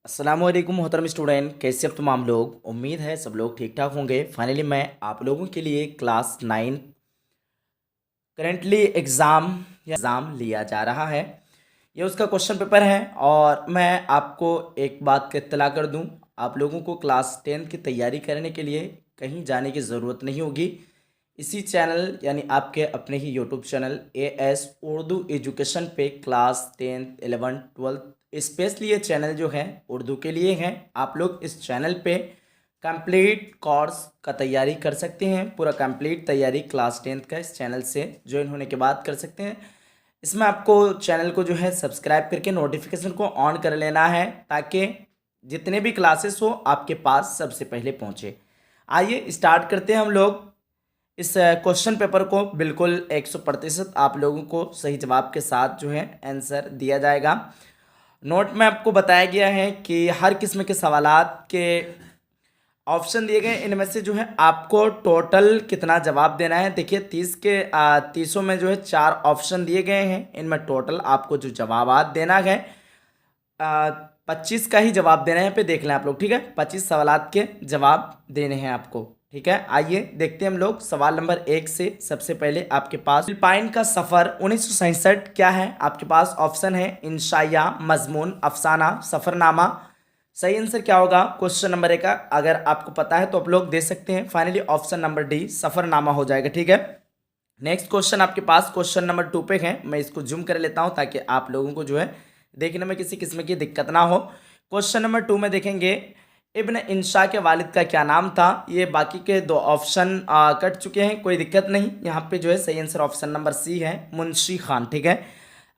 अस्सलामुअलैकुम मोहतरम स्टूडेंट, कैसे अब तमाम लोग। उम्मीद है सब लोग ठीक ठाक होंगे। फाइनली मैं आप लोगों के लिए क्लास 9 करेंटली एग्ज़ाम लिया जा रहा है। ये उसका क्वेश्चन पेपर है और मैं आपको एक बात का इत्तला कर दूं, आप लोगों को क्लास 10 की तैयारी करने के लिए कहीं जाने की ज़रूरत नहीं होगी। इसी चैनल यानी आपके अपने ही YouTube channel AS Urdu education पे class 10th 11th 12th specially ये चैनल जो है उर्दू के लिए है। आप लोग इस चैनल पे कंप्लीट कोर्स का तैयारी कर सकते हैं। पूरा कंप्लीट तैयारी क्लास 10th का इस चैनल से ज्वाइन होने के बाद कर सकते हैं। इसमें आपको चैनल को जो है सब्सक्राइब करके नोटिफिकेशन को ऑन कर लेना है ताकि जितने भी क्लासेस हो आपके पास सबसे पहले पहुंचे। आइए स्टार्ट करते हैं हम लोग। इस क्वेश्चन पेपर को बिल्कुल 100% आप लोगों को सही जवाब के साथ जो है आंसर दिया जाएगा। नोट में आपको बताया गया है कि हर किस्म के सवालात के ऑप्शन दिए गए, इनमें से जो है आपको टोटल कितना जवाब देना है। देखिए 30 में जो है 4 ऑप्शन दिए गए हैं, इनमें टोटल आपको जो जवाब देना है 25 का ही जवाब देना है। यहाँ पे देख लें आप लोग, ठीक है। 25 सवालात के जवाब देने हैं आपको, ठीक है। आइए देखते हैं हम लोग सवाल नंबर 1 से। सबसे पहले आपके पास फिलिपाइन का सफ़र 1967 क्या है। आपके पास ऑप्शन है इंशाया, मजमून, अफसाना, सफ़रनामा। सही आंसर क्या होगा क्वेश्चन नंबर 1 का, अगर आपको पता है तो आप लोग दे सकते हैं। फाइनली ऑप्शन नंबर डी सफ़रनामा हो जाएगा, ठीक है। नेक्स्ट क्वेश्चन आपके पास क्वेश्चन नंबर 2 पे है। मैं इसको जूम कर लेता हूं ताकि आप लोगों को जो है देखने में किसी किस्म की दिक्कत ना हो। क्वेश्चन नंबर 2 में देखेंगे इब्न इंशा के वालिद का क्या नाम था। ये बाकी के 2 ऑप्शन कट चुके हैं, कोई दिक्कत नहीं। यहाँ पे जो है सही आंसर ऑप्शन नंबर सी है, मुंशी खान, ठीक है।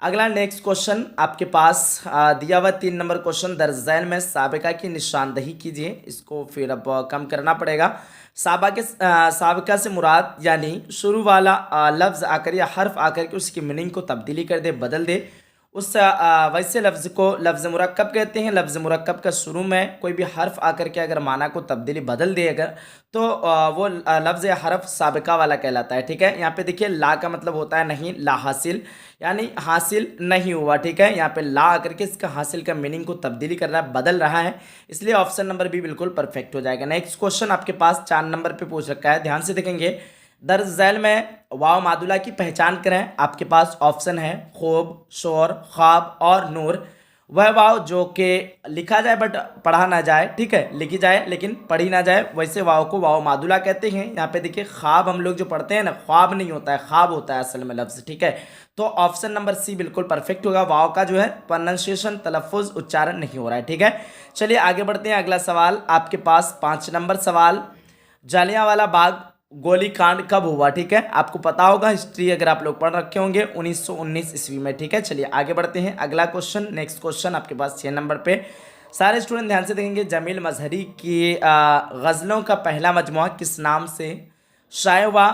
अगला नेक्स्ट क्वेश्चन आपके पास दिया हुआ 3 नंबर क्वेश्चन, दर्ज झैल में साबिका की निशानदही कीजिए। इसको फिर अब कम करना पड़ेगा। साबिका से मुराद यानी शुरू वाला लफ्ज़ आकर या हर्फ आकर के उसकी मीनिंग को तब्दीली कर दे, बदल दे। उस वैसे लफ्ज़ को लफ्ज़ मुरक्कब कहते हैं। लफ्ज़ मुरक्कब का शुरू में कोई भी हर्फ आकर के अगर माना को तब्दीली बदल दे अगर, तो वो लफ्ज़ या हर्फ साबिका वाला कहलाता है, ठीक है। यहाँ पे देखिए ला का मतलब होता है नहीं, ला हासिल यानी हासिल नहीं हुआ, ठीक है। यहाँ पे ला आकर के इसका हासिल का मीनिंग को तब्दीली कर रहा है, बदल रहा है, इसलिए ऑप्शन नंबर बी बिल्कुल परफेक्ट हो जाएगा। नेक्स्ट क्वेश्चन आपके पास 4 नंबर पे पूछ रखा है, ध्यान से देखेंगे। दर्ज झैल में वाव मादुला की पहचान करें। आपके पास ऑप्शन है खूब, शोर, ख्वाब और नूर। वह वाव जो कि लिखा जाए बट पढ़ा ना जाए, ठीक है, लिखी जाए लेकिन पढ़ी ना जाए, वैसे वाव को वाव मादुला कहते हैं। यहाँ पे देखिए ख्वाब हम लोग जो पढ़ते हैं ना, ख्वाब नहीं होता है, ख्वाब होता है असल में लफ्ज़, ठीक है। तो ऑप्शन नंबर सी बिल्कुल परफेक्ट होगा। वाव का जो है प्रोनाउंसिएशन तलफ़ुज़ उच्चारण नहीं हो रहा है, ठीक है। चलिए आगे बढ़ते हैं। अगला सवाल आपके पास 5 नंबर सवाल, जालियांवाला बाग गोलीकांड कब हुआ, ठीक है। आपको पता होगा, हिस्ट्री अगर आप लोग पढ़ रखे होंगे, 1919 ईस्वी में, ठीक है। चलिए आगे बढ़ते हैं। अगला क्वेश्चन, नेक्स्ट क्वेश्चन आपके पास 6 नंबर पे। सारे स्टूडेंट ध्यान से देखेंगे। जमील मजहरी की गज़लों का पहला मजमुआ किस नाम से शाये हुआ।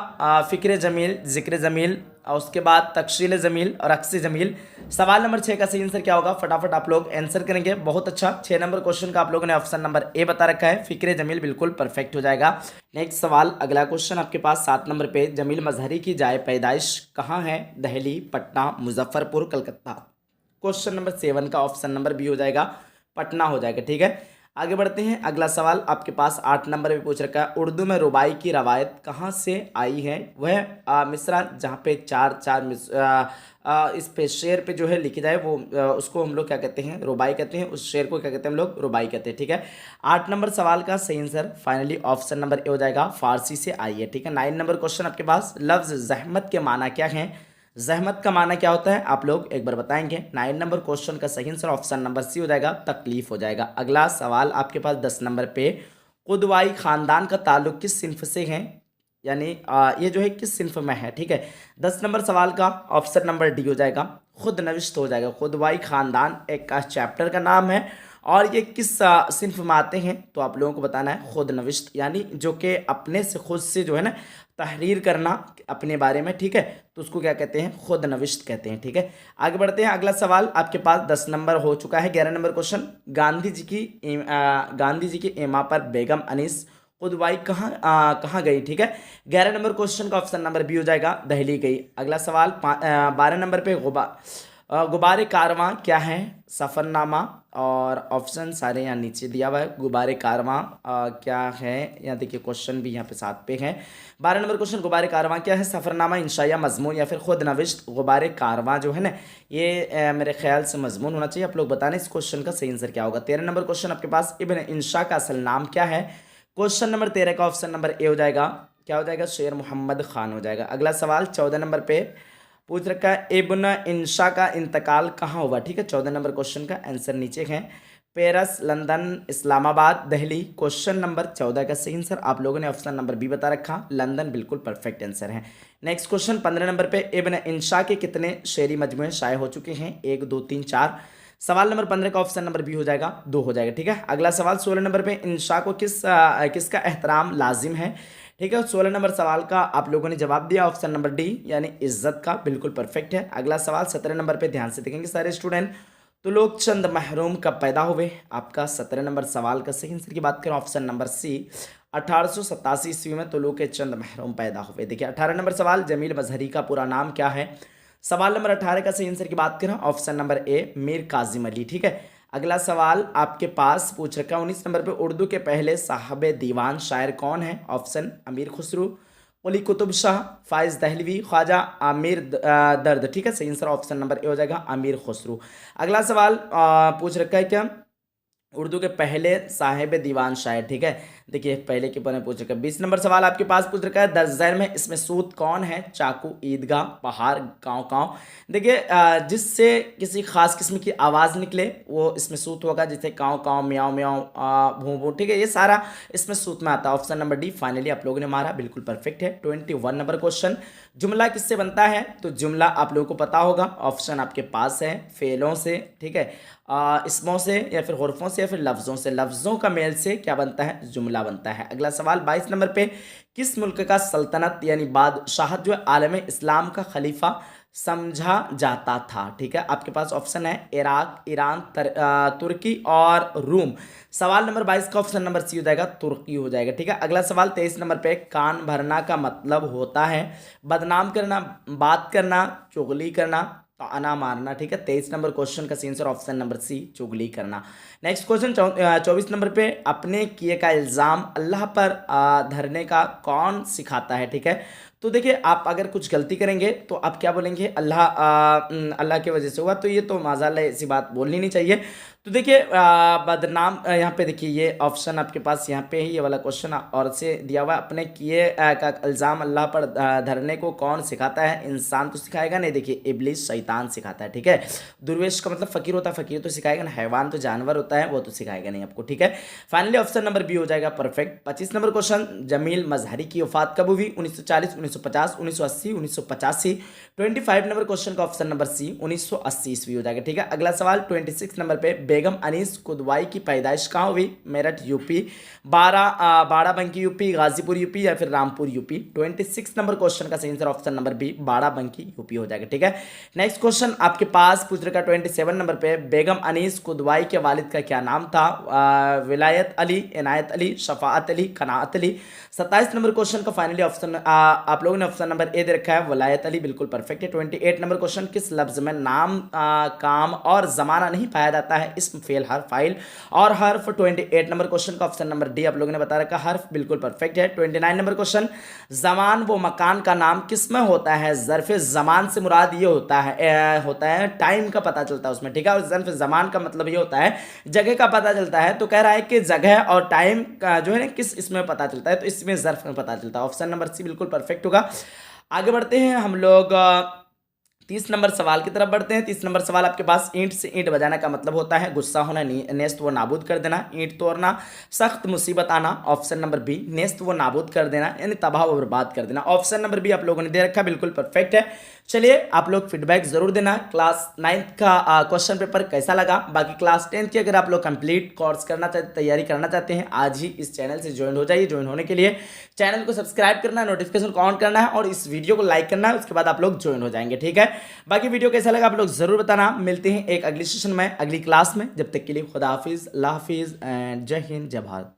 फ़िक्र जमील, ज़िक्र जमील, और उसके बाद तकशील जमील और अक्स जमील। सवाल नंबर 6 का सही आंसर क्या होगा, फटाफट आप लोग आंसर करेंगे। बहुत अच्छा, 6 नंबर क्वेश्चन का आप लोगों ने ऑप्शन नंबर ए बता रखा है, फ़िक्र जमील बिल्कुल परफेक्ट हो जाएगा। नेक्स्ट सवाल, अगला क्वेश्चन आपके पास 7 नंबर पे। जमील मजहरी की जाए पैदाइश कहाँ है, दिल्ली, पटना, मुजफ्फरपुर, कलकत्ता। क्वेश्चन नंबर 7 का ऑप्शन नंबर बी हो जाएगा, पटना हो जाएगा, ठीक है। आगे बढ़ते हैं। अगला सवाल आपके पास 8 नंबर पे पूछ रखा है, उर्दू में रुबाई की रवायत कहाँ से आई है। वह मिसरा जहाँ पे चार चार इस पे शेर पे जो है लिखी जाए, वो उसको हम लोग क्या कहते हैं, रुबाई कहते हैं। उस शेर को क्या कहते हैं हम लोग, रुबाई कहते हैं, ठीक है। 8 नंबर सवाल का सही answer finally option number A हो जाएगा, फारसी से आई है, ठीक है। 9 नंबर क्वेश्चन आपके पास, लफ्ज़ जहमत के माना क्या है। जहमत का माना क्या होता है आप लोग एक बार बताएंगे। 9 नंबर क्वेश्चन का सही आंसर ऑप्शन नंबर सी हो जाएगा, तकलीफ हो जाएगा। अगला सवाल आपके पास 10 नंबर पे, कुदवाई खानदान का ताल्लुक किस सिन्फ से है, यानी ये जो है किस सिन्फ में है, ठीक है। 10 नंबर सवाल का ऑप्शन नंबर डी हो जाएगा, खुद नविश्त हो जाएगा। खुदवाई खानदान एक चैप्टर का नाम है और ये किस सिन्फ में आते हैं, तो आप लोगों को बताना है खुद नविश्त, यानी जो कि अपने से खुद से जो है ना तहरीर करना अपने बारे में, ठीक है, तो उसको क्या कहते हैं, खुद नविश्त कहते हैं, ठीक है। आगे बढ़ते हैं। अगला सवाल आपके पास 10 नंबर हो चुका है। 11 नंबर क्वेश्चन, गांधी जी की इमा पर बेगम अनीस कुदवाई कहाँ गई, ठीक है। 11 नंबर क्वेश्चन का ऑप्शन नंबर बी हो जाएगा, दिल्ली गई। अगला सवाल 12 नंबर पे गुबारे कारवां क्या है? सफ़रनामा। और ऑप्शन सारे यहाँ नीचे दिया हुआ है। गुबारे कारवां क्या है? यहाँ देखिए क्वेश्चन भी यहाँ पे साथ पे है। 12 नंबर क्वेश्चन, गुबारे कारवां क्या है? सफ़रनामा, इंशाया, मजमून या फिर खुद नविश्त। गुबारे कारवां जो है ना ये मेरे ख्याल से मजमून होना चाहिए। आप लोग बताना इस क्वेश्चन का सही आंसर क्या होगा। 13 नंबर क्वेश्चन आपके पास, इब्न इंशा का असल नाम क्या है? क्वेश्चन नंबर 13 का ऑप्शन नंबर ए हो जाएगा, क्या हो जाएगा? शेर मोहम्मद खान हो जाएगा। अगला सवाल 14 नंबर पे पूछ रखा है, इब्न इंशा का इंतकाल कहाँ हुआ? ठीक है, 14 नंबर क्वेश्चन का आंसर नीचे है। Paris, London, Islamabad, Delhi. Question number 14 का सही आंसर आप लोगों ने ऑप्शन नंबर बी बता रखा, लंदन, बिल्कुल परफेक्ट आंसर है। नेक्स्ट क्वेश्चन 15 नंबर पे, इब्न इंशा के कितने शेरी मजमूए शाये हो चुके हैं? 1, 2, 3, 4। सवाल नंबर 15 का ऑप्शन नंबर बी हो जाएगा, 2 हो जाएगा। ठीक है, अगला सवाल 16 नंबर पे, इंशा को किसका एहतराम लाजिम है? ठीक है, 16 नंबर सवाल का आप लोगों ने जवाब दिया ऑप्शन नंबर डी यानी इज्जत का, बिल्कुल परफेक्ट है। अगला सवाल 17 नंबर पे ध्यान से देखेंगे सारे स्टूडेंट, तो लोग चंद महरूम कब पैदा हुए? आपका 17 नंबर सवाल का सही आंसर की बात करें ऑप्शन नंबर सी, 1887 ईस्वी में तुलू के चंद महरूम पैदा हुए। देखिए 18 नंबर सवाल, जमील मजहरी का पूरा नाम क्या है? सवाल नंबर 18 का सही आंसर की बात करें option number A, Mir Kazim Ali. ठीक है, अगला सवाल आपके पास पूछ रखा है 19 नंबर पे, उर्दू के पहले साहब दीवान शायर कौन है? ऑप्शन अमीर खुसरू, कुली कुतुब शाह, फाइज दहलवी, ख्वाजा आमिर दर्द। ठीक है, सही आंसर ऑप्शन नंबर ए हो जाएगा, अमीर खुसरू। अगला सवाल पूछ रखा है क्या, उर्दू के पहले साहिब दीवान शायर। ठीक है, देखिए पहले के पन्ने पूछ रखा है। 20 नंबर सवाल आपके पास पूछ रखा है, दस ज़ैल में इसमें सूद कौन है? चाकू, ईदगाह, पहाड़, काँव काँव। देखिए जिससे किसी खास किस्म की आवाज़ निकले वो इसमें सूत होगा, जैसे काँव काँव, म्याऊं म्याऊं, भूं भूं। ठीक है, ये सारा इसमें सूत में आता है। ऑप्शन नंबर डी फाइनली आप लोगों ने मारा, बिल्कुल परफेक्ट है। 21 नंबर क्वेश्चन, जुमला किससे बनता है? तो जुमला आप लोगों को पता होगा, ऑप्शन आपके पास है, फेलों से, ठीक है, इसमों से या फिर हुर्फों से या फिर लफ्ज़ों से। लफ्ज़ों का मेल से क्या बनता है? जुमला बनता है। अगला सवाल 22 नंबर पे, किस मुल्क का सल्तनत यानी बादशाहत जो है आलम इस्लाम का खलीफा समझा जाता था? ठीक है, आपके पास ऑप्शन है इराक, ईरान, तुर्की और रूम। सवाल नंबर 22 का ऑप्शन नंबर सी हो जाएगा, तुर्की हो जाएगा। ठीक है, अगला सवाल 23 नंबर पे, कान भरना का मतलब होता है बदनाम करना, बात करना, चुगली करना, ताना मारना। ठीक है, 23 नंबर क्वेश्चन का आंसर ऑप्शन नंबर सी, चुगली करना। नेक्स्ट क्वेश्चन 24 नंबर पे, अपने किए का इल्ज़ाम अल्लाह पर धरने का कौन सिखाता है? ठीक है, तो देखिए आप अगर कुछ गलती करेंगे तो आप क्या बोलेंगे? अल्लाह की वजह से हुआ, तो ये तो माज़ाल्लाह ऐसी बात बोलनी नहीं चाहिए। तो देखिए बदनाम यहाँ पे देखिए ये ऑप्शन आपके पास यहाँ पे ही ये वाला क्वेश्चन और से दिया हुआ है, अपने किए का इल्ज़ाम अल्लाह पर धरने को कौन सिखाता है? इंसान तो सिखाएगा नहीं, देखिए इब्लिस शैतान सिखाता है। ठीक है, दुर्वेश का मतलब फ़कीर होता है, फ़कीर तो सिखाएगा ना, हैवान तो जानवर होता है वो तो सिखाएगा नहीं आपको। ठीक है, फाइनली ऑप्शन नंबर बी हो जाएगा perfect. 25 number question, Jamil Mazhari की वफात कब हुई? 1940, 1950, 1980, 1985। 25 नंबर क्वेश्चन का ऑप्शन नंबर सी, 1980 ईस्वी हो जाएगा। ठीक है, अगला सवाल 26 नंबर पे, बेगम अनीस कुदवाई की पैदाइश कहाँ हुई? Meerut UP, Barabanki UP, Ghazipur UP या फिर रामपुर यूपी। 26 नंबर क्वेश्चन का सही answer option number B, Barabanki UP हो जाएगा। ठीक है, नेक्स्ट क्वेश्चन आपके पास पूछ रखा 27 नंबर पे, बेगम अनीस कुदवाई के वालिद का क्या नाम था? विलायत अली, इनायत अली, शफाअत अली, कनाअत अली। 27 नंबर क्वेश्चन का फाइनली ऑप्शन आप लोगों ने ऑप्शन नंबर ए दे रखा है, विलायत अली, बिल्कुल परफेक्ट है। 28 नंबर क्वेश्चन, किस लफ्ज में नाम, काम और जमाना नहीं पाया जाता है? इसम, फेल, हर्फ, फाइल और हर्फ। 28 नंबर क्वेश्चन का ऑप्शन नंबर डी आप लोगों ने बता रखा, हर्फ, बिल्कुल परफेक्ट है। 29 नंबर क्वेश्चन, जमान वो मकान का नाम किस में होता है? ज़र्फ़ ज़मान से मुराद ये होता है टाइम का पता चलता है उसमें। ठीक है, और ज़र्फ़ ज़मान का मतलब ये होता है जगह का पता चलता है। तो कह रहा है कि जगह और टाइम का जो है ना किस इसमें पता चलता है, तो इसमें ज़र्फ़ में पता चलता है। ऑप्शन नंबर सी बिल्कुल परफेक्ट होगा। आगे बढ़ते हैं हम लोग 30 नंबर सवाल की तरफ बढ़ते हैं। 30 नंबर सवाल आपके पास, ईंट से ईंट बजाना का मतलब होता है गुस्सा होना, नेस्त व नाबूद कर देना, ईंट तोड़ना, सख्त मुसीबत आना। ऑप्शन नंबर बी, नेस्त व नाबूद कर देना यानी तबाह व बर्बाद कर देना। ऑप्शन नंबर बी आप लोगों ने दे रखा, बिल्कुल परफेक्ट है। चलिए आप लोग फीडबैक जरूर देना, क्लास 9th का क्वेश्चन पेपर कैसा लगा। बाकी क्लास 10th की अगर आप लोग कंप्लीट कोर्स करना चाहते, तैयारी करना चाहते हैं, आज ही इस चैनल से ज्वाइन हो जाइए। ज्वाइन होने के लिए चैनल को सब्सक्राइब करना है, नोटिफिकेशन को ऑन करना है और इस वीडियो को लाइक करना है, उसके बाद आप लोग ज्वाइन हो जाएंगे। ठीक है, बाकी वीडियो कैसा लगा आप लोग जरूर बताना। मिलते हैं एक अगली सेशन में, अगली क्लास में। जब तक के लिए खुदा हाफिज, अल्लाह हाफिज एंड जय हिंद, जय भारत।